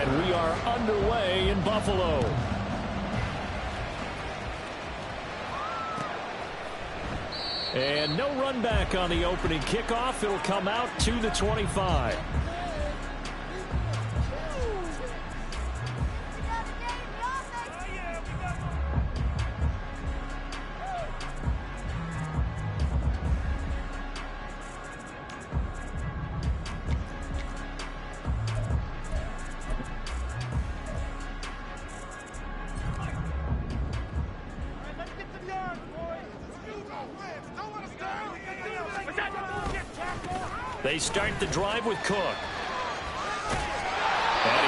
And we are underway in Buffalo. And no run back on the opening kickoff. It'll come out to the 25. They start the drive with Cook. And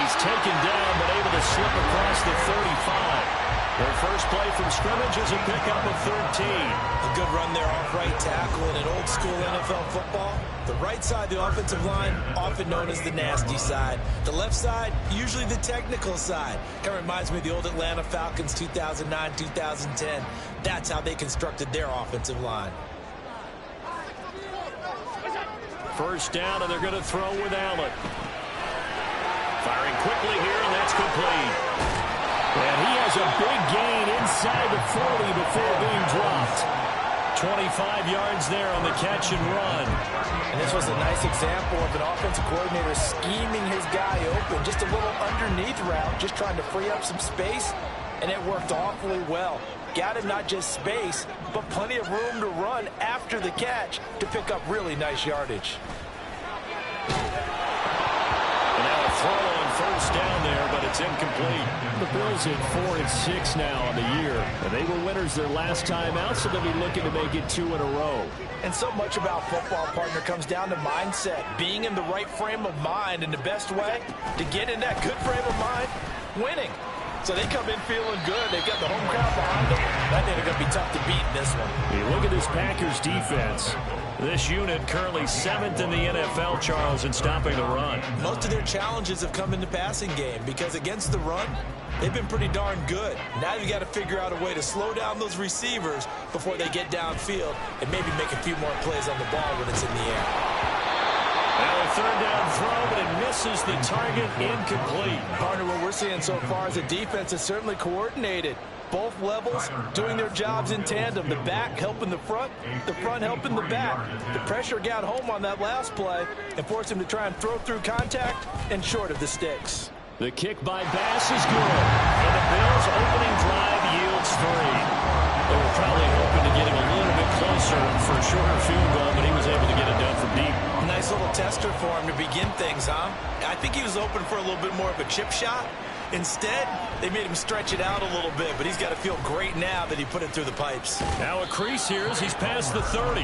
he's taken down, but able to slip across the 35. Their first play from scrimmage is a pickup of 13. A good run there off right tackle in an old-school NFL football. The right side, the offensive line, often known as the nasty side. The left side, usually the technical side. Kind of reminds me of the old Atlanta Falcons 2009, 2010. That's how they constructed their offensive line. First down, and they're going to throw with Allen. Firing quickly here, and that's complete. And he has a big gain inside the 40 before being dropped. 25 yards there on the catch and run. And this was a nice example of an offensive coordinator scheming his guy open. Just a little underneath route, just trying to free up some space, and it worked awfully well. Got him not just space, but plenty of room to run after the catch to pick up really nice yardage. And now a throw on first down there, but it's incomplete. The Bills at 4-6 now on the year. And they were winners their last time out, so they'll be looking to make it 2 in a row. And so much about football, partner, comes down to mindset. Being in the right frame of mind, and the best way to get in that good frame of mind, winning. So they come in feeling good. They've got the home crowd behind them. I think they're going to be tough to beat in this one. You look at this Packers defense. This unit currently 7th in the NFL, Charles, in stopping the run. Most of their challenges have come in the passing game because against the run, they've been pretty darn good. Now you got to figure out a way to slow down those receivers before they get downfield and maybe make a few more plays on the ball when it's in the air. Now a third down throw, but it misses the target, incomplete. Partner, what we're seeing so far is a defense is certainly coordinated. Both levels doing their jobs in tandem. The back helping the front helping the back. The pressure got home on that last play and forced him to try and throw through contact and short of the sticks. The kick by Bass is good. And the Bills' opening drive yields 3. They were probably hoping to get him a little bit closer for a shorter field goal, but he was able to get it done from deep. Nice little tester for him to begin things, huh? I think he was open for a little bit more of a chip shot. Instead, they made him stretch it out a little bit, but he's got to feel great now that he put it through the pipes. Now a crease here as he's past the 30.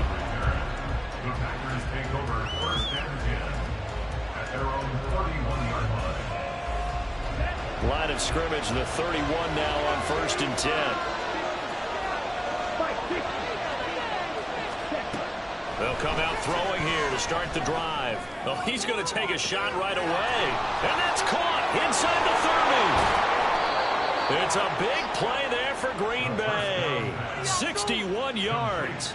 Line of scrimmage, the 31 now on 1st and 10. They'll come out throwing here to start the drive. Well, he's going to take a shot right away. And that's caught inside the 30. It's a big play there for Green Bay. 61 yards.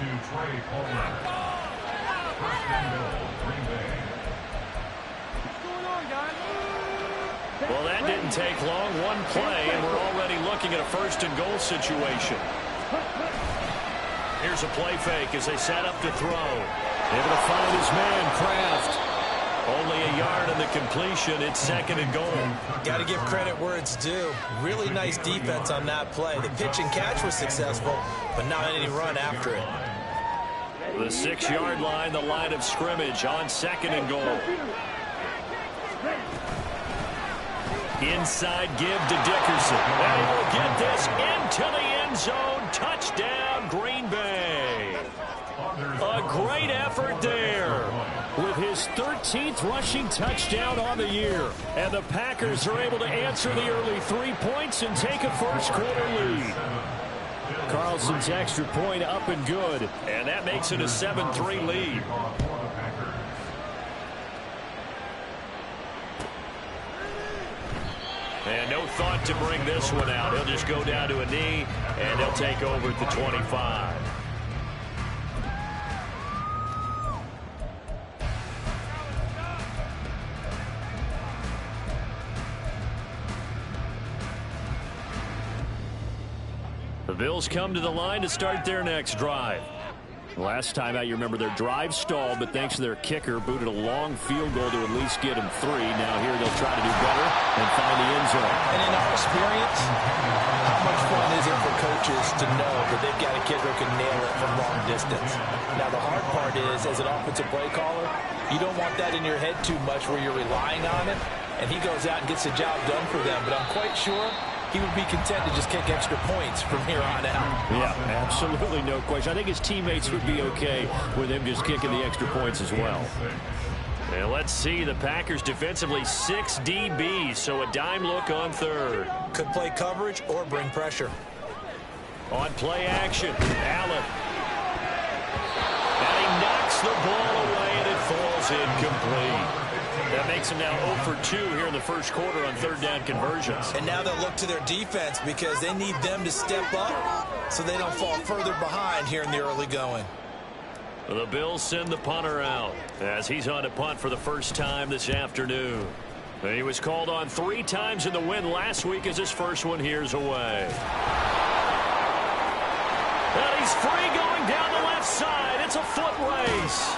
Well, that didn't take long. One play, and we're already looking at a 1st and goal situation. Here's a play fake as they set up to throw. Able to find his man, Kraft. Only a yard in the completion. It's 2nd and goal. Got to give credit where it's due. Really nice defense on that play. The pitch and catch was successful, but not any run after it. The 6-yard line, the line of scrimmage on 2nd and goal. Inside give to Dickerson. And he will get this into the end zone. Touchdown, Green Bay. A great effort there with his 13th rushing touchdown on the year. And the Packers are able to answer the early 3 points and take a first-quarter lead. Carlson's extra point up and good. And that makes it a 7-3 lead. And no thought to bring this one out. He'll just go down to a knee, and he'll take over at the 25. Bills come to the line to start their next drive. Last time out, you remember their drive stalled, but thanks to their kicker, booted a long field goal to at least get them 3. Now here they'll try to do better and find the end zone. And in our experience, how much fun is it for coaches to know that they've got a kicker who can nail it from long distance? Now, the hard part is, as an offensive play caller, you don't want that in your head too much where you're relying on it, and he goes out and gets the job done for them. But I'm quite sure he would be content to just kick extra points from here on out. Yeah, absolutely no question. I think his teammates would be okay with him just kicking the extra points as well. And let's see, the Packers defensively 6 DBs, so a dime look on third. Could play coverage or bring pressure. On play action, Allen. And he knocks the ball away, and it falls incomplete. That makes him now 0 for 2 here in the first quarter on third down conversions. And now they'll look to their defense because they need them to step up so they don't fall further behind here in the early going. The Bills send the punter out as he's on to punt for the first time this afternoon. He was called on 3 times in the win last week as his first one here's away. And he's free going down the left side. It's a foot race.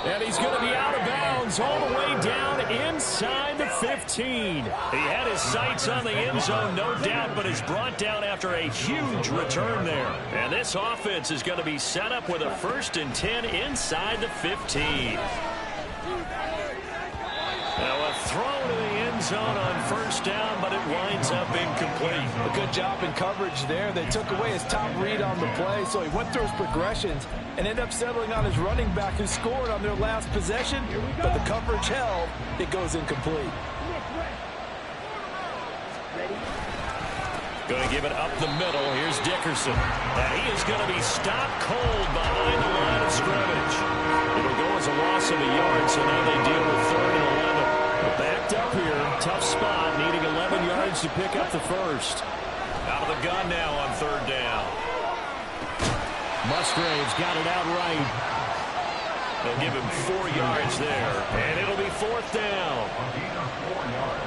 And he's going to be out of bounds all the way down inside the 15. He had his sights on the end zone, no doubt, but is brought down after a huge return there. And this offense is going to be set up with a 1st and 10 inside the 15. Now a throw to the end zone on 1st down, but it winds up incomplete. A good job in coverage there. They took away his top read on the play, so he went through his progressions and ended up settling on his running back who scored on their last possession, but the coverage held. It goes incomplete. Going to give it up the middle. Here's Dickerson. And he is going to be stopped cold behind the line of scrimmage. It'll go as a loss of a yard, so now they deal with 3rd and 11. Backed up here. Tough spot, needing 11 yards to pick up the first. Out of the gun now on 3rd down. Musgrave's got it out right. They'll give him 4 yards there, and it'll be 4th down.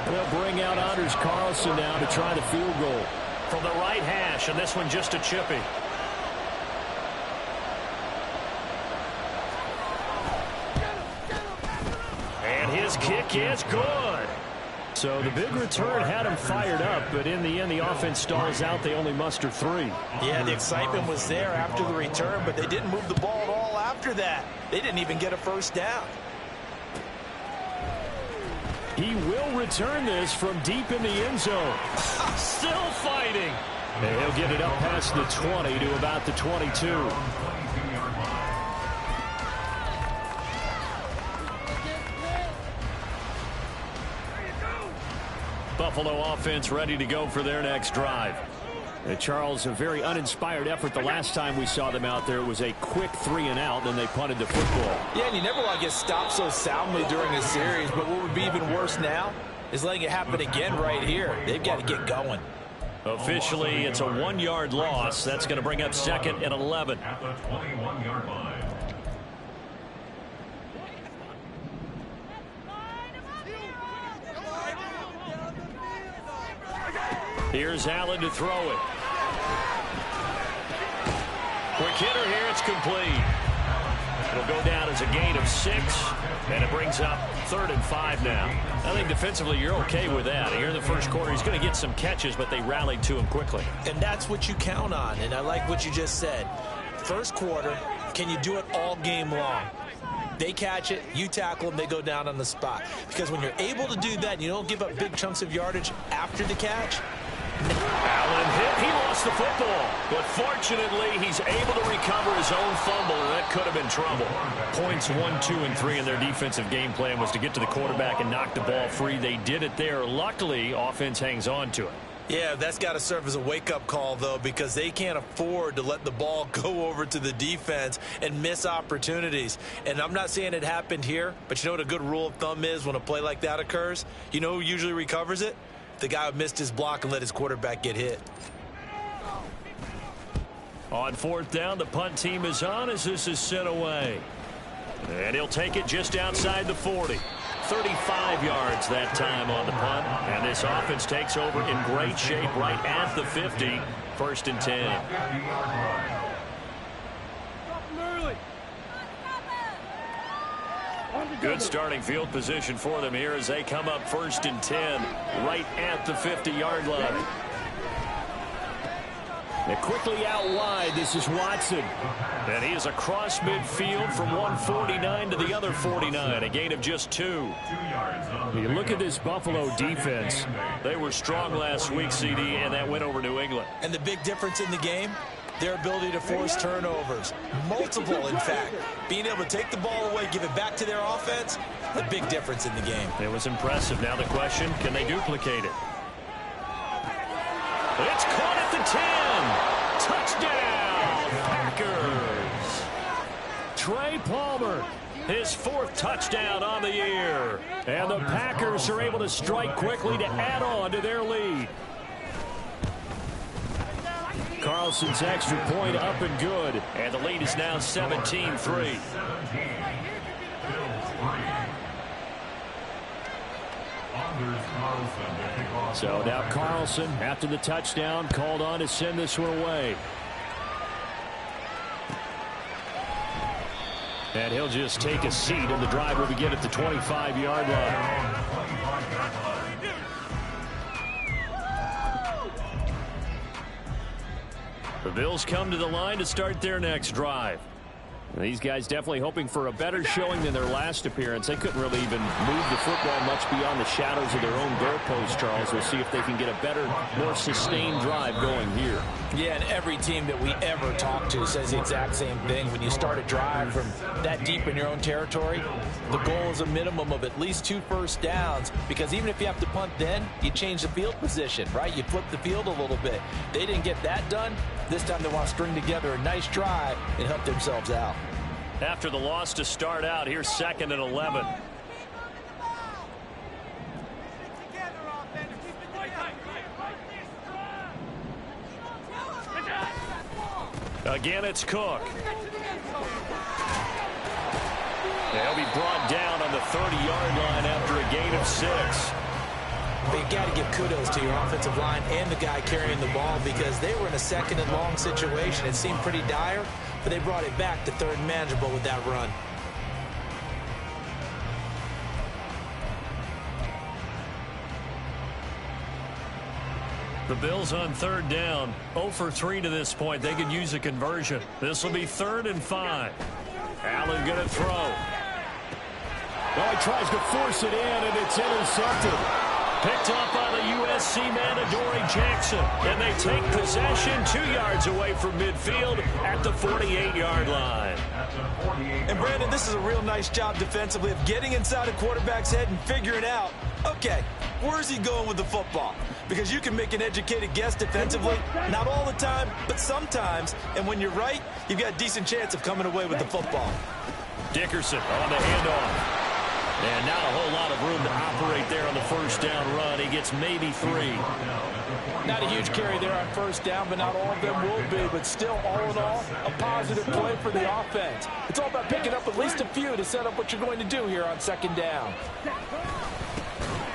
They'll bring out Anders Carlson now to try the field goal. From the right hash, and this one just a chippy. And his kick is good. So the big return had him fired up, but in the end, the offense stalls out. They only muster 3. Yeah, the excitement was there after the return, but they didn't move the ball at all after that. They didn't even get a 1st down. He will return this from deep in the end zone. Still fighting. And he'll get it up past the 20 to about the 22. Buffalo offense ready to go for their next drive. And Charles, a very uninspired effort the last time we saw them out there. It was a quick 3 and out, then they punted the football. Yeah, and you never want to get stopped so soundly during a series, but what would be even worse now is letting it happen again right here. They've got to get going. Officially, it's a 1-yard loss. That's going to bring up 2nd and 11. At the 21-yard line. Here's Allen to throw it. Quick hitter here, it's complete. It'll go down as a gain of 6, and it brings up 3rd and 5 now. I think defensively you're okay with that. Here in the first quarter, he's going to get some catches, but they rallied to him quickly. And that's what you count on, and I like what you just said. First quarter, can you do it all game long? They catch it, you tackle them, they go down on the spot. Because when you're able to do that and you don't give up big chunks of yardage after the catch. Allen hit, he lost the football. But fortunately, he's able to recover his own fumble, and that could have been trouble. Points 1, 2, and 3 in their defensive game plan was to get to the quarterback and knock the ball free. They did it there. Luckily, offense hangs on to it. Yeah, that's got to serve as a wake-up call, though, because they can't afford to let the ball go over to the defense and miss opportunities. And I'm not saying it happened here, but you know what a good rule of thumb is when a play like that occurs? You know who usually recovers it? The guy who missed his block and let his quarterback get hit. On 4th down, the punt team is on as this is sent away. And he'll take it just outside the 40. 35 yards that time on the punt. And this offense takes over in great shape right at the 50. 1st and 10. Good starting field position for them here as they come up 1st and 10 right at the 50-yard line. And quickly out wide, this is Watson. And he is across midfield from 149 to the other 49, a gain of just 2. You look at this Buffalo defense. They were strong last week, CD, and that went over New England. And the big difference in the game, their ability to force turnovers. Multiple, in fact. Being able to take the ball away, give it back to their offense, the big difference in the game. It was impressive. Now the question, can they duplicate it? It's caught at the 10. Touchdown, Packers. Trey Palmer, his 4th touchdown on the year. And the Packers are able to strike quickly to add on to their lead. Carlson's extra point up and good. And the lead is now 17-3. So now Carlson, after the touchdown, called on to send this one away. And he'll just take a seat, and the drive will begin at the 25-yard line. The Bills come to the line to start their next drive. These guys definitely hoping for a better showing than their last appearance. They couldn't really even move the football much beyond the shadows of their own goalpost, Charles. We'll see if they can get a better, more sustained drive going here. Yeah, and every team that we ever talk to says the exact same thing. When you start a drive from that deep in your own territory, the goal is a minimum of at least 2 first downs, because even if you have to punt then, you change the field position, right? You flip the field a little bit. They didn't get that done. This time they want to string together a nice drive and help themselves out. After the loss to start out, here's 2nd and 11. Again, it's Cook. They'll be brought down on the 30-yard line after a gain of 6. But you got to give kudos to your offensive line and the guy carrying the ball, because they were in a 2nd and long situation. It seemed pretty dire, but they brought it back to 3rd and manageable with that run. The Bills on 3rd down, 0 for 3 to this point. They could use a conversion. This will be 3rd and 5. Allen going to throw. Well, he tries to force it in, and it's intercepted. Picked up by the USC man, Adoree Jackson. And they take possession 2 yards away from midfield at the 48-yard line. And, Brandon, this is a real nice job defensively of getting inside a quarterback's head and figuring out, okay, where's he going with the football? Because you can make an educated guess defensively, not all the time, but sometimes. And when you're right, you've got a decent chance of coming away with the football. Dickerson on the handoff. And not a whole lot of room to operate there on the 1st down run. He gets maybe 3. Not a huge carry there on 1st down, but not all of them will be. But still, all in all, a positive play for the offense. It's all about picking up at least a few to set up what you're going to do here on 2nd down.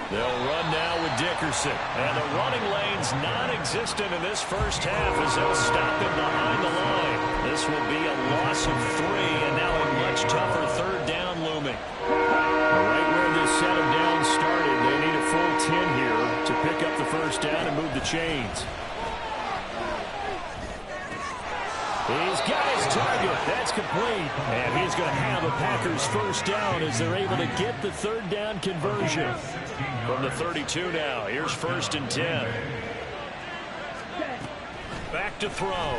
They'll run now with Dickerson. And the running lane's non-existent in this first half as they'll stop him behind the line. This will be a loss of 3, and now a much tougher 3rd down looming. Right where this set of downs started, they need a full 10 here to pick up the 1st down and move the chains. He's got his target. That's complete. And he's going to have a Packers 1st down as they're able to get the 3rd down conversion. From the 32 now, here's 1st and 10. Back to throw.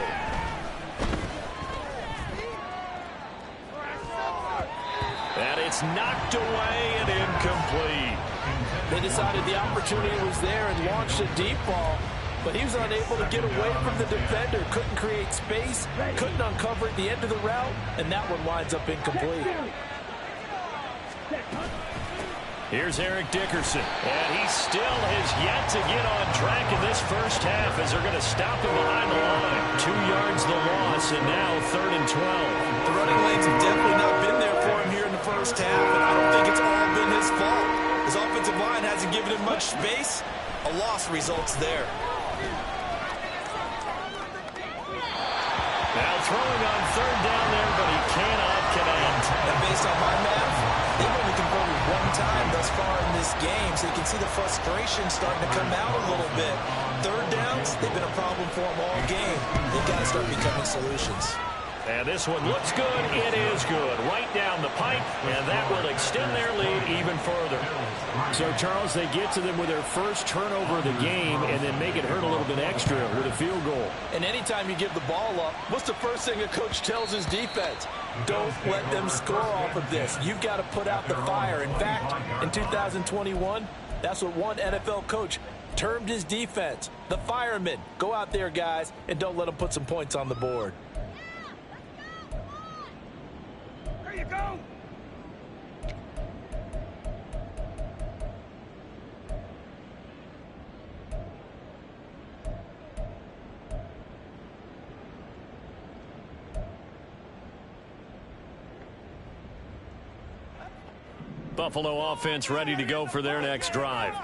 And it's knocked away and incomplete. They decided the opportunity was there and launched a deep ball, but he was unable to get away from the defender. Couldn't create space, couldn't uncover at the end of the route, and that one winds up incomplete. Here's Eric Dickerson, and he still has yet to get on track in this first half as they're going to stop him behind the line. 2 yards the loss, and now 3rd and 12. The running lanes have definitely not been there for him here in the the first half, and I don't think it's all been his fault. His offensive line hasn't given him much space. A loss results there. Now throwing on third down there, but he cannot connect. And based on my math, they've only converted one time thus far in this game, so you can see the frustration starting to come out a little bit. Third downs, they've been a problem for them all game. They've got to start becoming solutions. And this one looks good. It is good. Right down the pipe, and that will extend their lead even further. So, Charles, they get to them with their first turnover of the game and then make it hurt a little bit extra with a field goal. And anytime you give the ball up, what's the first thing a coach tells his defense? Don't let them score off of this. You've got to put out the fire. In fact, in 2021, that's what one NFL coach termed his defense. The firemen. Go out there, guys, and don't let them put some points on the board. There you go. Buffalo offense ready to go for their next drive.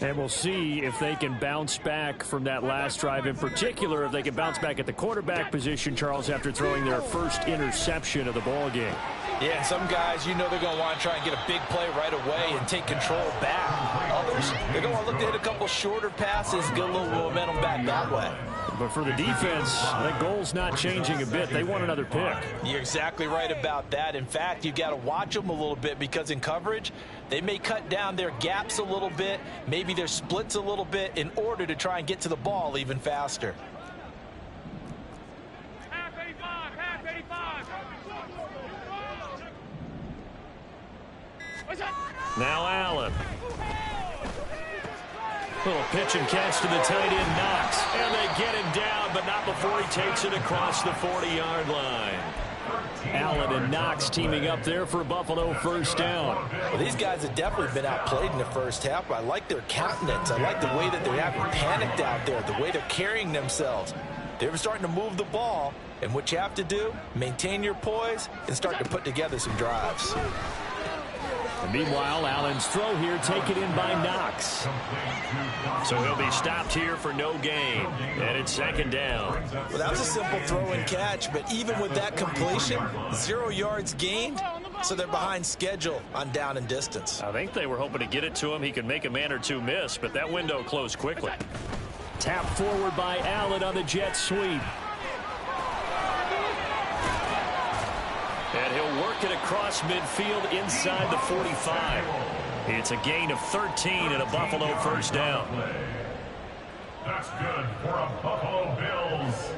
And we'll see if they can bounce back from that last drive. In particular, if they can bounce back at the quarterback position, Charles, after throwing their first interception of the ball game. Yeah, and some guys, you know they're going to want to try and get a big play right away and take control back. Others, they're going to look to hit a couple shorter passes, get a little momentum back that way. But for the defense, that goal's not changing a bit. They want another pick. You're exactly right about that. In fact, you've got to watch them a little bit because in coverage, they may cut down their gaps a little bit, maybe their splits a little bit in order to try and get to the ball even faster. Half 85, half 85. What's that? Now Allen. Little pitch and catch to the tight end, Knox. And they get him down, but not before he takes it across the 40-yard line. Allen and Knox teaming up there for Buffalo first down. Well, these guys have definitely been outplayed in the first half, but I like their countenance. I like the way that they're having panicked out there, the way they're carrying themselves. They're starting to move the ball, and what you have to do, maintain your poise and start to put together some drives. And meanwhile, Allen's throw here taken in by Knox. So he'll be stopped here for no gain. And it's second down. Well, that was a simple throw and catch, but even with that completion, 0 yards gained, so they're behind schedule on down and distance. I think they were hoping to get it to him. He could make a man or two miss, but that window closed quickly. Tap forward by Allen on the jet sweep. And he'll work it across midfield inside the 45. It's a gain of 13 and a Buffalo first down. That's good for a Buffalo Bills.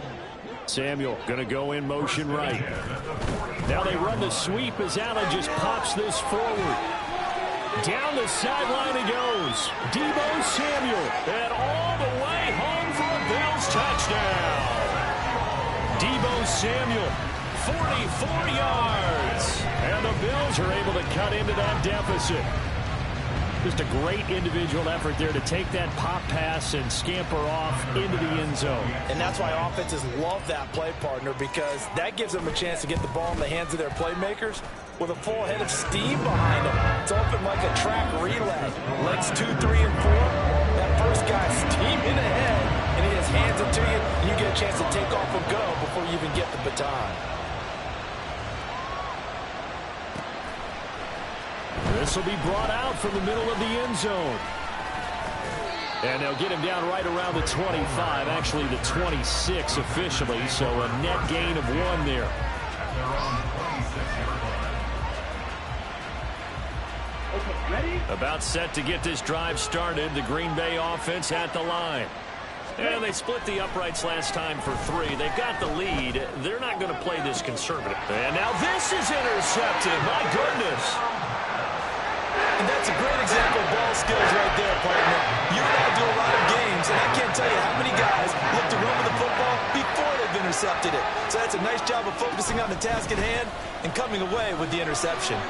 Samuel going to go in motion right. Now they run the sweep as Allen just pops this forward. Down the sideline he goes. Deebo Samuel. And all the way home for a Bills touchdown. Deebo Samuel. 44 yards. And the Bills are able to cut into that deficit. Just a great individual effort there to take that pop pass and scamper off into the end zone. And that's why offenses love that play, partner, because that gives them a chance to get the ball in the hands of their playmakers with a full head of steam behind them. It's often like a track relay. Legs 2, 3, and 4. That first guy's steaming ahead, and he just hands it to you, and you get a chance to take off and go before you even get the baton. This will be brought out from the middle of the end zone. And they'll get him down right around the 25, actually the 26 officially, so a net gain of 1 there. Okay, ready? About set to get this drive started. The Green Bay offense at the line. And they split the uprights last time for 3. They've got the lead. They're not going to play this conservative. And now this is intercepted. My goodness. And that's a great example of ball skills right there, partner. You and I do a lot of games, and I can't tell you how many guys look to run with the football before they've intercepted it. So that's a nice job of focusing on the task at hand and coming away with the interception.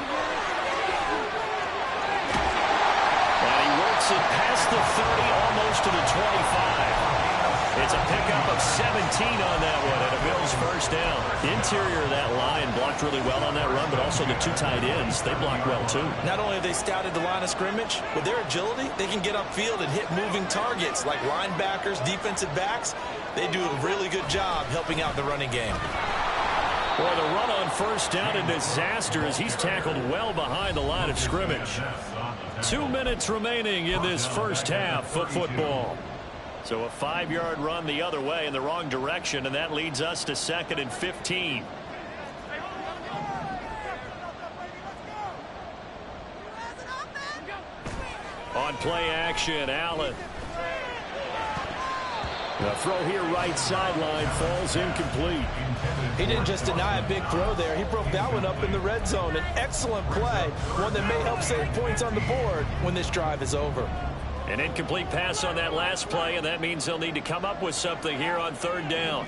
And he works it past the 30, almost to the 25. It's a pickup pickup of 17 on that one, and a Bills first down. The interior of that line blocked really well on that run, but also the two tight ends, they blocked well too. Not only have they scouted the line of scrimmage, with their agility, they can get upfield and hit moving targets like linebackers, defensive backs. They do a really good job helping out the running game. Boy, the run on first down, a disaster as he's tackled well behind the line of scrimmage. 2 minutes remaining in this first half of football. So a 5-yard run the other way in the wrong direction, and that leads us to 2nd and 15. On play action, Allen. The throw here right sideline falls incomplete. He didn't just deny a big throw there. He broke that one up in the red zone. An excellent play, one that may help save points on the board when this drive is over. An incomplete pass on that last play, and that means they'll need to come up with something here on 3rd down.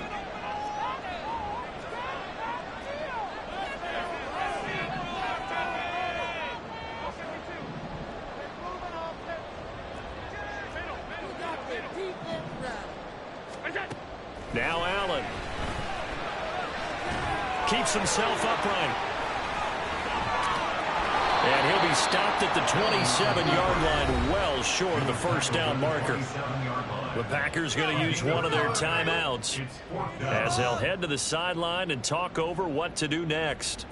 Now Allen keeps himself upright. And he'll be stopped at the 27-yard line, well short of the first down marker. The Packers going to use one of their timeouts as they'll head to the sideline and talk over what to do next.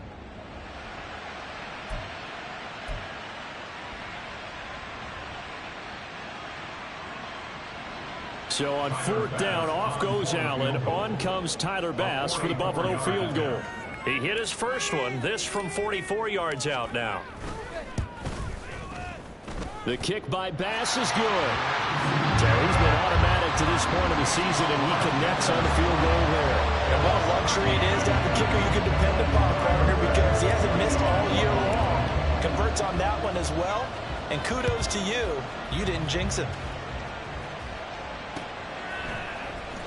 So on 4th down, off goes Allen. On comes Tyler Bass for the Buffalo field goal. He hit his first one. This from 44 yards out now. The kick by Bass is good. He's been automatic to this point of the season, and he connects on the field goal there. And what a luxury it is to have a kicker you can depend upon, partner, because he hasn't missed all year long. Converts on that one as well. And kudos to you. You didn't jinx him.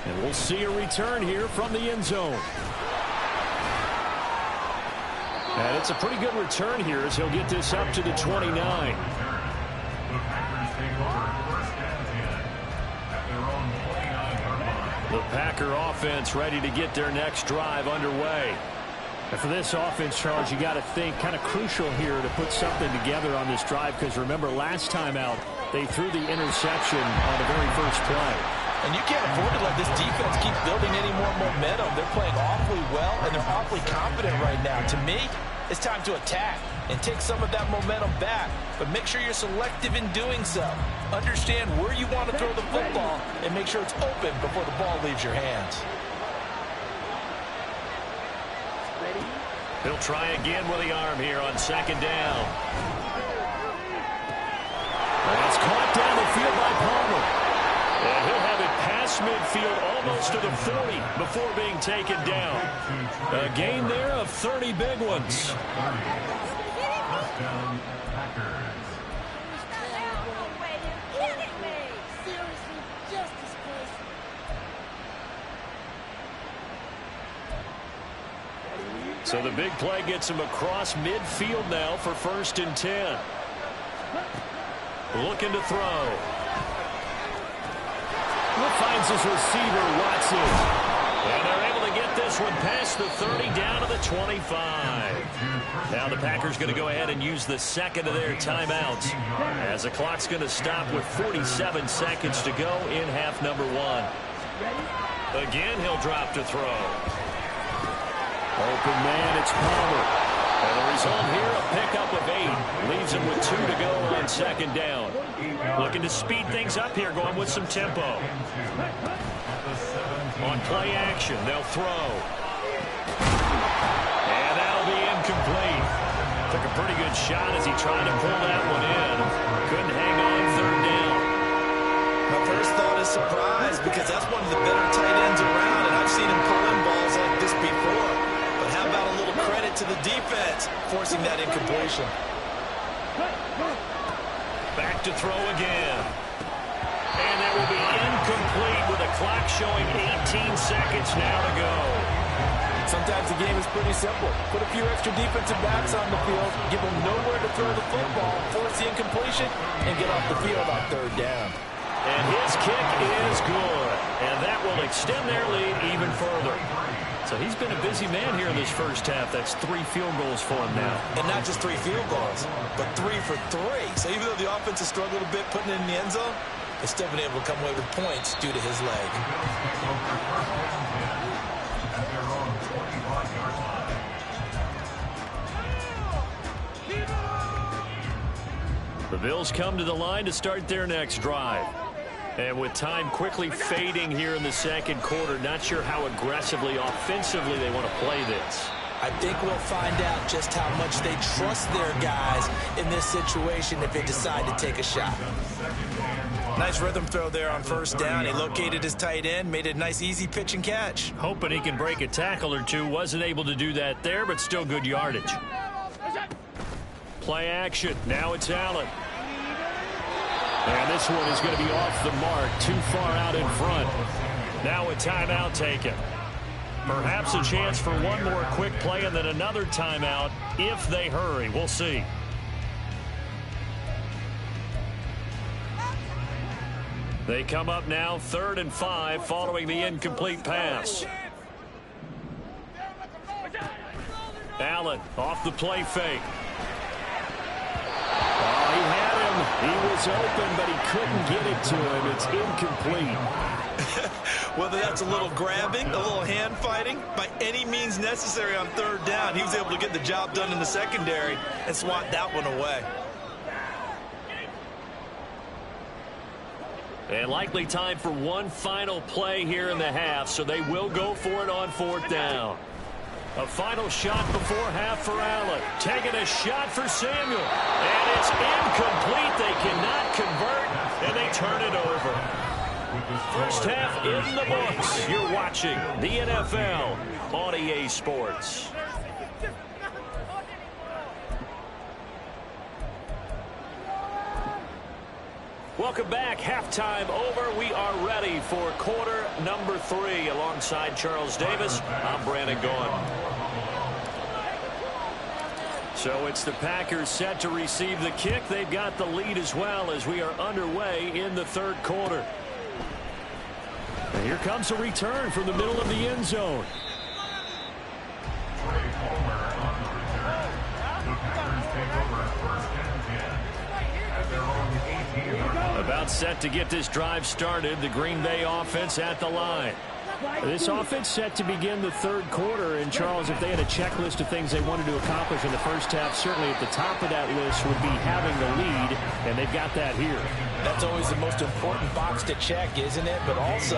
And we'll see a return here from the end zone. And it's a pretty good return here as he'll get this up to the 29. The Packer offense ready to get their next drive underway. And for this offense, Charles, you got to think kind of crucial here to put something together on this drive, because remember last time out they threw the interception on the very first play. And you can't afford to let this defense keep building any more momentum. They're playing awfully well, and they're awfully confident right now. To me, it's time to attack and take some of that momentum back. But make sure you're selective in doing so. Understand where you want to throw the football and make sure it's open before the ball leaves your hands. He'll try again with the arm here on 2nd down. That's caught down the field by Palmer. And he'll have it past midfield almost to the 40 before being taken down. A gain there of 30 big ones. So the big play gets him across midfield now for 1st and 10. Looking to throw. Finds his receiver, Watson. And they're able to get this one past the 30 down to the 25. Now the Packers going to go ahead and use the 2nd of their timeouts as the clock's going to stop with 47 seconds to go in half number 1. Again, he'll drop to throw. Open man, it's Palmer. And the result here, a pickup of 8. Leaves him with 2 to go on 2nd down. Looking to speed things up here, going with some tempo. On play action, they'll throw. And that'll be incomplete. Took a pretty good shot as he tried to pull that one in. Couldn't hang on 3rd down. My first thought is surprise, because that's one of the better tight ends around, and I've seen him pull in balls like this before. But how about a little credit to the defense forcing that incompletion? Back to throw again. And that will be incomplete with the clock showing 18 seconds now to go. Sometimes the game is pretty simple. Put a few extra defensive backs on the field, give them nowhere to throw the football, force the incompletion, and get off the field on 3rd down. And his kick is good. And that will extend their lead even further. So he's been a busy man here in this first half. That's 3 field goals for him now. And not just 3 field goals, but 3 for 3. So even though the offense has struggled a bit putting it in the end zone, they've still been able to come away with points due to his leg. The Bills come to the line to start their next drive. And with time quickly fading here in the second quarter, not sure how aggressively, offensively they want to play this. I think we'll find out just how much they trust their guys in this situation if they decide to take a shot. Nice rhythm throw there on first down. He located his tight end, made it a nice easy pitch and catch. Hoping he can break a tackle or two. Wasn't able to do that there, but still good yardage. Play action. Now it's Allen. And this one is going to be off the mark, too far out in front. Now a timeout taken. Perhaps a chance for one more quick play and then another timeout if they hurry. We'll see. They come up now 3rd and 5 following the incomplete pass. Allen off the play fake. Oh, he had him. He was open, but he couldn't get it to him. It's incomplete. Whether that's a little grabbing, a little hand fighting, by any means necessary on 3rd down, he was able to get the job done in the secondary and swat that one away. And likely time for one final play here in the half, so they will go for it on 4th down. A final shot before half for Allen. Taking a shot for Samuel. And it's incomplete. They cannot convert, and they turn it over. First half in the books. You're watching the NFL on EA Sports. Welcome back. Halftime over. We are ready for quarter number 3. Alongside Charles Davis, I'm Brandon Gaughan. So it's the Packers set to receive the kick. They've got the lead as well as we are underway in the 3rd quarter. And here comes a return from the middle of the end zone. About set to get this drive started. The Green Bay offense at the line. This offense set to begin the 3rd quarter. And, Charles, if they had a checklist of things they wanted to accomplish in the first half, certainly at the top of that list would be having the lead, and they've got that here. That's always the most important box to check, isn't it? But also,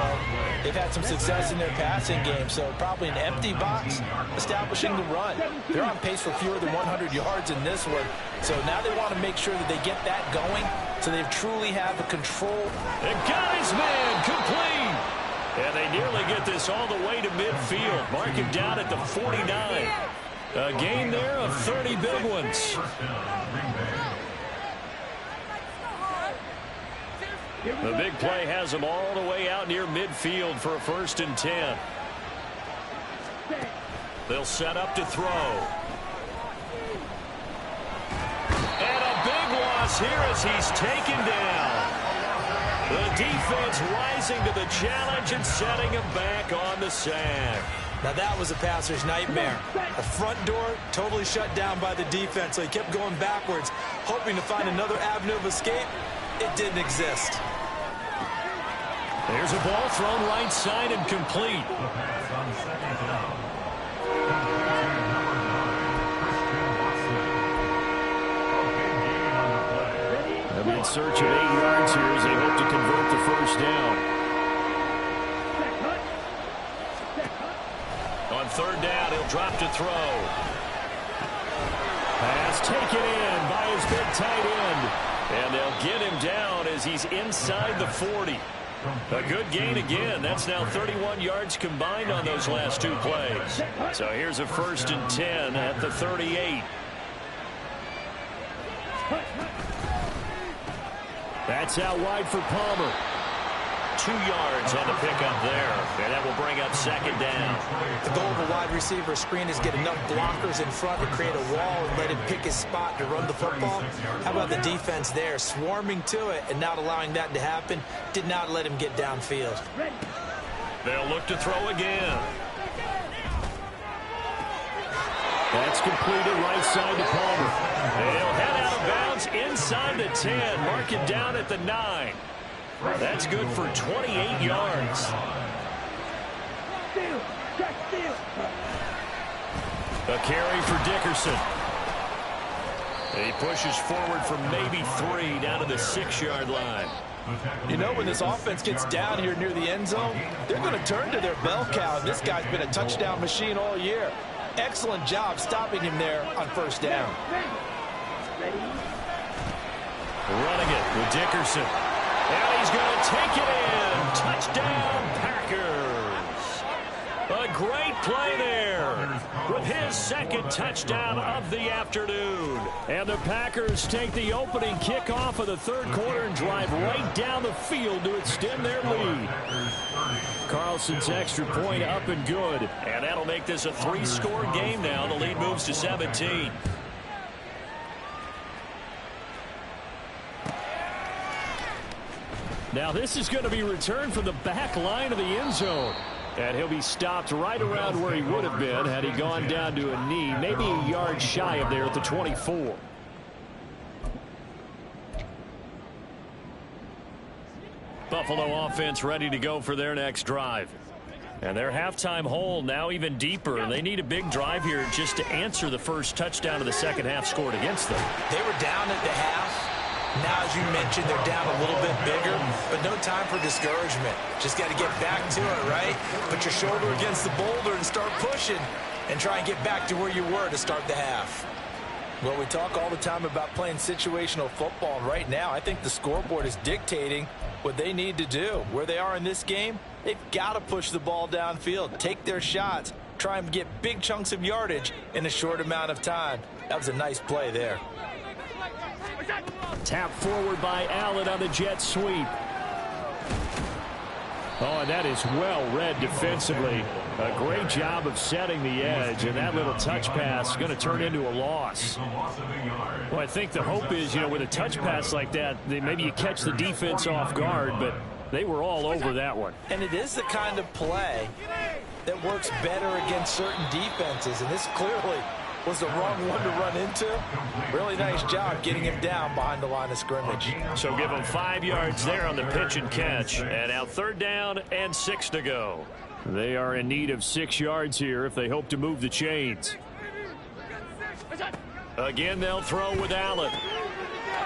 they've had some success in their passing game, so probably an empty box establishing the run. They're on pace for fewer than 100 yards in this one, so now they want to make sure that they get that going so they truly have the control. And got his man complete. And they nearly get this all the way to midfield. Mark him down at the 49. A gain there of 30 big ones. The big play has them all the way out near midfield for a 1st and 10. They'll set up to throw. And a big loss here as he's taken down. The defense rising to the challenge and setting him back on the sack. Now that was a passer's nightmare. The front door totally shut down by the defense, so he kept going backwards, hoping to find another avenue of escape. It didn't exist. There's a ball thrown right side and complete. They'll be in search of 8 yards here as they hope to convert the 1st down. On 3rd down, he'll drop to throw. Pass taken in by his big tight end. And they'll get him down as he's inside the 40. A good gain again. That's now 31 yards combined on those last 2 plays. So here's a 1st and 10 at the 38. That's out wide for Palmer. 2 yards on the pickup there. And that will bring up second down. The goal of a wide receiver screen is get enough blockers in front to create a wall and let him pick his spot to run the football. How about the defense there, swarming to it and not allowing that to happen? Did not let him get downfield. They'll look to throw again. That's completed right side to Palmer. They'll head out of bounds inside the 10. Mark it down at the 9. That's good for 28 yards. A carry for Dickerson. He pushes forward from maybe 3 down to the 6-yard line. You know, when this offense gets down here near the end zone, they're going to turn to their bell cow. This guy's been a touchdown machine all year. Excellent job stopping him there on first down. Running it with Dickerson. And he's going to take it in. Touchdown, Packers. A great play there with his second touchdown of the afternoon. And the Packers take the opening kickoff of the third quarter and drive right down the field to extend their lead. Carlson's extra point up and good. And that'll make this a 3-score game now. The lead moves to 17. Now this is going to be returned from the back line of the end zone. And he'll be stopped right around where he would have been had he gone down to a knee, maybe a yard shy of there at the 24. Buffalo offense ready to go for their next drive. And their halftime hole now even deeper. They need a big drive here just to answer the first touchdown of the second half scored against them. They were down at the half. Now, as you mentioned, they're down a little bit bigger, but no time for discouragement. Just got to get back to it, right? Put your shoulder against the boulder and start pushing and try and get back to where you were to start the half. Well, we talk all the time about playing situational football, and right now I think the scoreboard is dictating what they need to do. Where they are in this game, they've got to push the ball downfield, take their shots, try and get big chunks of yardage in a short amount of time. That was a nice play there. Tap forward by Allen on the jet sweep. Oh, and that is well read defensively. A great job of setting the edge, and that little touch pass is going to turn into a loss. Well, I think the hope is, you know, with a touch pass like that, maybe you catch the defense off guard, but they were all over that one. And it is the kind of play that works better against certain defenses, and this clearly was the wrong one to run into. Really nice job getting him down behind the line of scrimmage. So give him 5 yards there on the pitch and catch. And now 3rd down and 6 to go. They are in need of 6 yards here if they hope to move the chains. Again, they'll throw with Allen.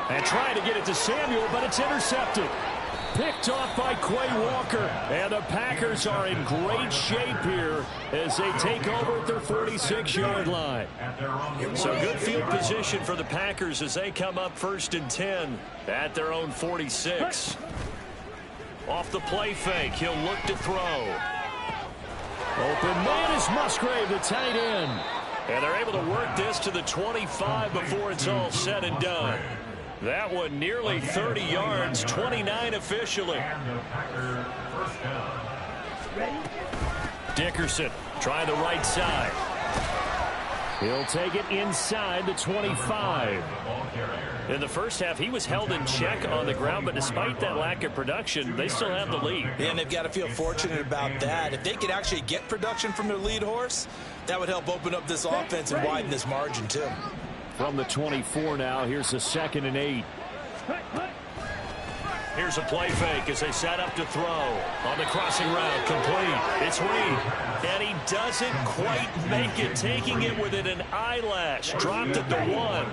And trying to get it to Samuel, but it's intercepted. Picked off by Quay Walker. And the Packers are in great shape here as they take over at their 46-yard line. So good field position for the Packers as they come up 1st and 10 at their own 46. Off the play fake, he'll look to throw. Open man is Musgrave, the tight end. And they're able to work this to the 25 before it's all said and done. That one nearly 30 yards, 29 officially. Dickerson trying the right side. He'll take it inside the 25. In the first half, he was held in check on the ground, but despite that lack of production, they still have the lead. And they've got to feel fortunate about that. If they could actually get production from their lead horse, that would help open up this offense and widen this margin, too. From the 24 now, here's a 2nd and 8. Here's a play fake as they set up to throw. On the crossing route, complete. It's Reed. And he doesn't quite make it, taking it within an eyelash. Dropped at the 1.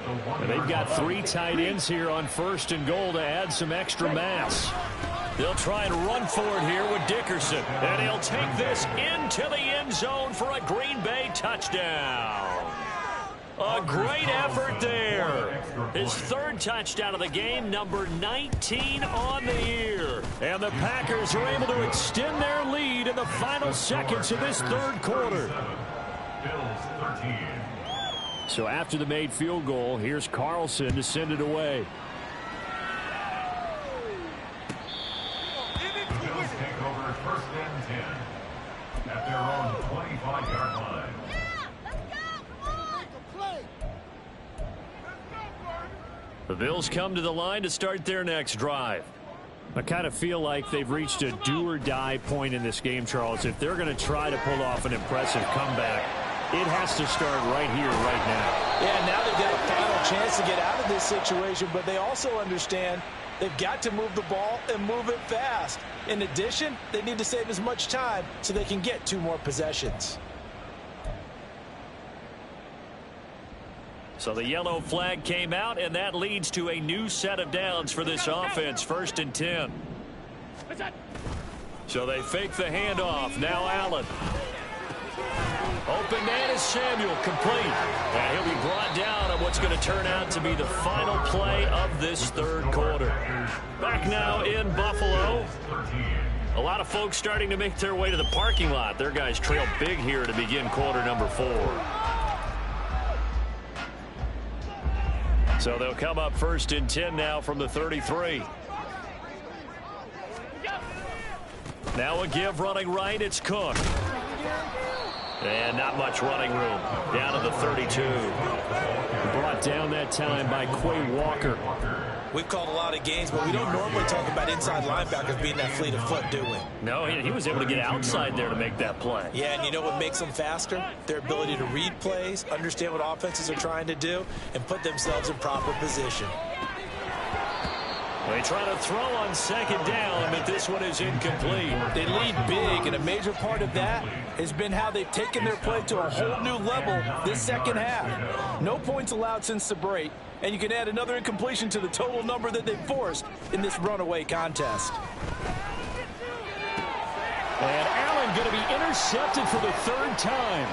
And they've got 3 tight ends here on 1st and goal to add some extra mass. They'll try and run for it here with Dickerson. And he'll take this into the end zone for a Green Bay touchdown. A great effort there. His 3rd touchdown of the game, number 19 on the year. And the Packers are able to extend their lead in the final seconds of this 3rd quarter. So after the made field goal, here's Carlson to send it away. for first and 10 at their own 25-yard line. The Bills come to the line to start their next drive. I kind of feel like they've reached a do-or-die point in this game, Charles. If they're going to try to pull off an impressive comeback, it has to start right here, right now. Yeah, now they've got a final chance to get out of this situation, but they also understand they've got to move the ball and move it fast. In addition, they need to save as much time so they can get 2 more possessions. So the yellow flag came out, and that leads to a new set of downs for this offense. First and 10. So they fake the handoff. Now Allen. Open man is Samuel, complete. And he'll be brought down on what's going to turn out to be the final play of this third quarter. Back now in Buffalo. A lot of folks starting to make their way to the parking lot. Their guys trail big here to begin quarter number 4. So they'll come up first and 10 now from the 33. Now a give running right. It's Cook. And not much running room. Down to the 32. Brought down that time by Quay Walker. We've called a lot of games, but we don't normally talk about inside linebackers being that fleet of foot, do we? No, he was able to get outside there to make that play. Yeah, and you know what makes them faster? Their ability to read plays, understand what offenses are trying to do, and put themselves in proper position. They try to throw on second down, but this one is incomplete. They lead big, and a major part of that has been how they've taken their play to a whole new level this second half. No points allowed since the break, and you can add another incompletion to the total number that they've forced in this runaway contest. And Allen going to be intercepted for the 3rd time.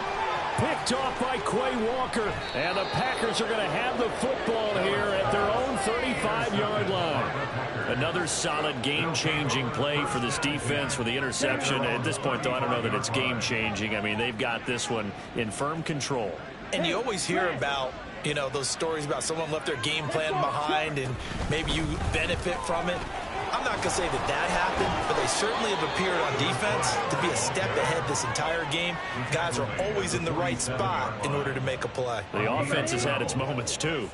Picked off by Quay Walker. And the Packers are going to have the football here at their own 35-yard line. Another solid game-changing play for this defense with the interception. At this point, though, I don't know that it's game-changing. I mean, they've got this one in firm control. And you always hear about, you know, those stories about someone left their game plan behind and maybe you benefit from it. I'm not going to say that that happened, but they certainly have appeared on defense to be a step ahead this entire game. Guys are always in the right spot in order to make a play. The offense has had its moments, too.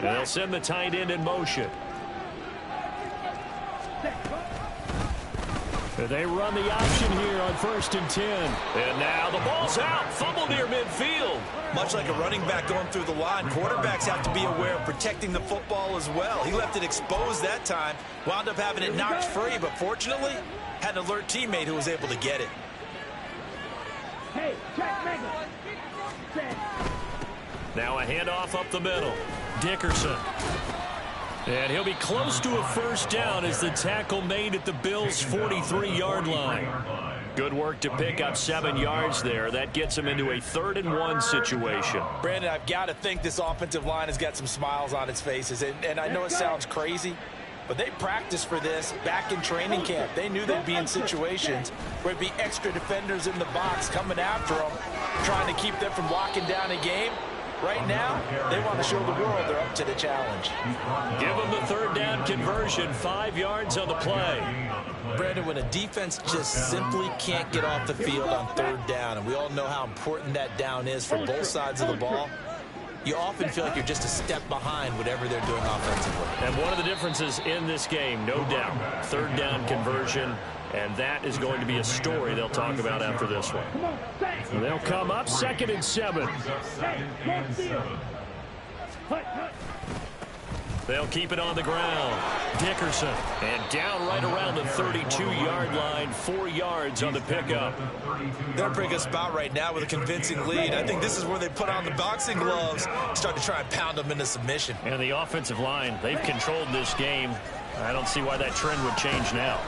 They'll send the tight end in motion. They run the option here on 1st and 10. And now the ball's out. Fumble near midfield. Much like a running back going through the line, quarterbacks have to be aware of protecting the football as well. He left it exposed that time, wound up having it knocked free, but fortunately had an alert teammate who was able to get it. Now a handoff up the middle. Dickerson. And he'll be close to a first down as the tackle made at the Bills' 43-yard line. Good work to pick up 7 yards there. That gets him into a 3rd and 1 situation. Brandon, I've got to think this offensive line has got some smiles on its faces. And I know it sounds crazy, but they practiced for this back in training camp. They knew they'd be in situations where there'd be extra defenders in the box coming after them, trying to keep them from locking down a game. Right now, they want to show the world they're up to the challenge. Give them the 3rd down conversion, 5 yards on the play. Brandon, when a defense just simply can't get off the field on 3rd down, and we all know how important that down is for both sides of the ball, you often feel like you're just a step behind whatever they're doing offensively. And one of the differences in this game, no doubt, 3rd down conversion, and that is going to be a story they'll talk about after this one. They'll come up 2nd and 7. They'll keep it on the ground. Dickerson. And down right around the 32-yard line, 4 yards on the pickup. They're in a pretty good spot right now with a convincing lead. I think this is where they put on the boxing gloves, start to try and pound them into submission. And the offensive line, they've controlled this game. I don't see why that trend would change now.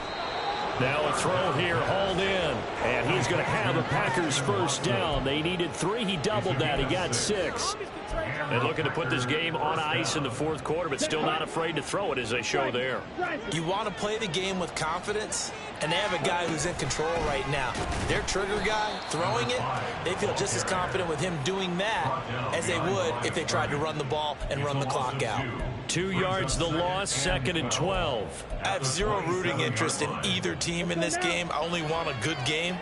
Now a throw here, hauled in. And he's going to have a Packers first down. They needed 3. He doubled that. He got 6. And looking to put this game on ice in the 4th quarter, but still not afraid to throw it as they show there. You want to play the game with confidence, and they have a guy who's in control right now. Their trigger guy, throwing it, they feel just as confident with him doing that as they would if they tried to run the ball and run the clock out. 2 yards the loss, 2nd and 12. I have zero rooting interest in either team in this game. I only want a good game.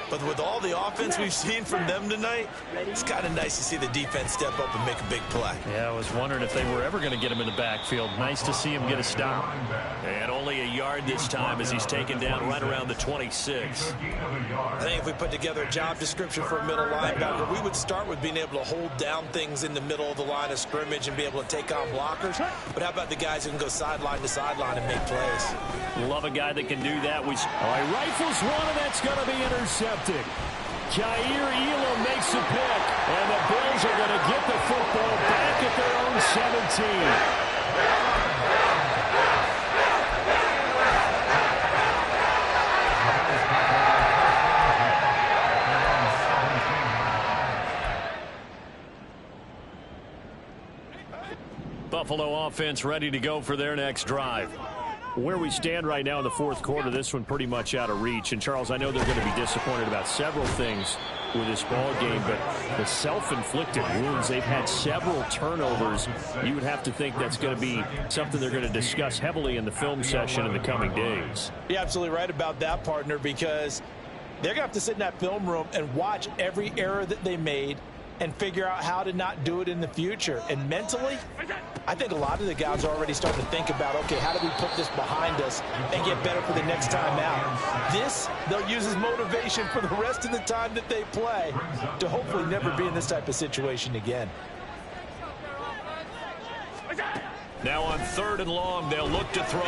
But with all the offense we've seen from them tonight, it's kind of nice to see the defense step up and make a big play. Yeah, I was wondering if they were ever going to get him in the backfield. Nice to see him get a stop. And only a yard this time as he's taken down right around the 26. I think if we put together a job description for a middle linebacker, we would start with being able to hold down things in the middle of the line of scrimmage and be able to take on blockers. But how about the guys who can go sideline to sideline and make plays? Love a guy that can do that. He rifles one, and that's going to be intercepted. Jair Elam makes a pick, and the Bills are going to get the football back at their own 17. Buffalo offense ready to go for their next drive. Where we stand right now in the fourth quarter, this one pretty much out of reach. And, Charles, I know they're going to be disappointed about several things with this ball game, but the self-inflicted wounds, they've had several turnovers. You would have to think that's going to be something they're going to discuss heavily in the film session in the coming days. You're absolutely right about that, partner, because they're going to have to sit in that film room and watch every error that they made and figure out how to not do it in the future. And mentally, I think a lot of the guys are already starting to think about, okay, how do we put this behind us and get better for the next time out? This, they'll use as motivation for the rest of the time that they play to hopefully never be in this type of situation again. Now on 3rd and long, they'll look to throw.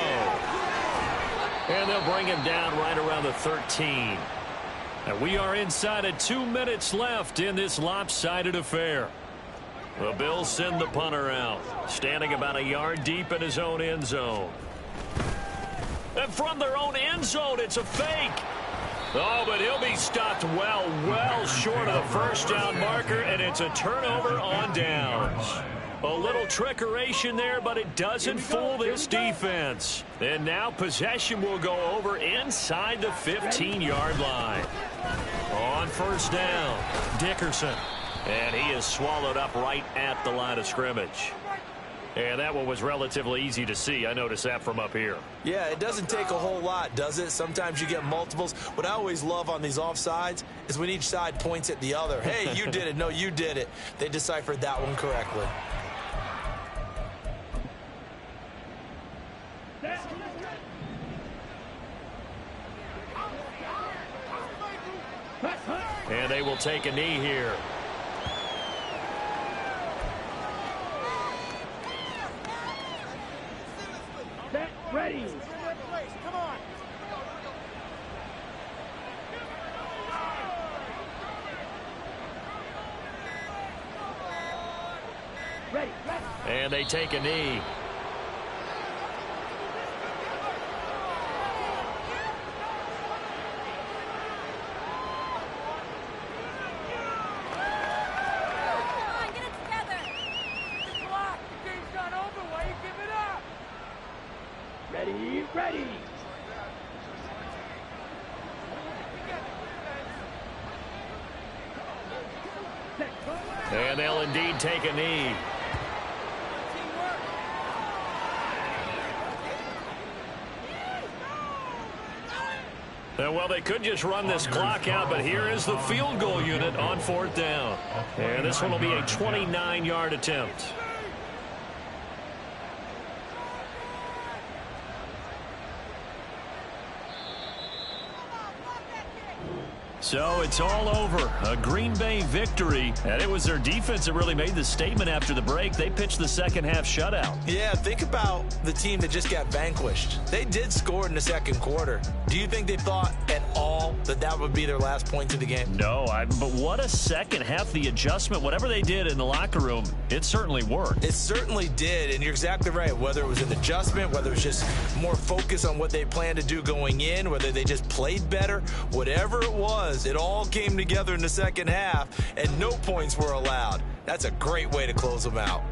And they'll bring him down right around the 13. And we are inside of 2 minutes left in this lopsided affair. The Bills send the punter out, standing about a yard deep in his own end zone. And from their own end zone, it's a fake. Oh, but he'll be stopped well short of the first down marker, and it's a turnover on downs. A little trickeration there, but it doesn't fool this defense. And now possession will go over inside the 15-yard line. On 1st down, Dickerson. And he is swallowed up right at the line of scrimmage. And that one was relatively easy to see. I noticed that from up here. Yeah, it doesn't take a whole lot, does it? Sometimes you get multiples. What I always love on these offsides is when each side points at the other. Hey, you did it. No, you did it. They deciphered that one correctly. And they will take a knee here. Set, ready. Come on. Ready. And they take a knee. Ready. And they'll indeed take a knee. Well, they could just run this clock out, but here is the field goal unit on 4th down. And this one will be a 29-yard attempt. So it's all over. A Green Bay victory. And it was their defense that really made the statement after the break. They pitched the second-half shutout. Yeah, think about the team that just got vanquished. They did score in the second quarter. Do you think they thought at all that that would be their last point of the game? No, but what a second half. The adjustment, whatever they did in the locker room, it certainly worked. It certainly did, and you're exactly right. Whether it was an adjustment, whether it was just more focus on what they planned to do going in, whether they just played better, whatever it was, it all came together in the second half, and no points were allowed. That's a great way to close them out.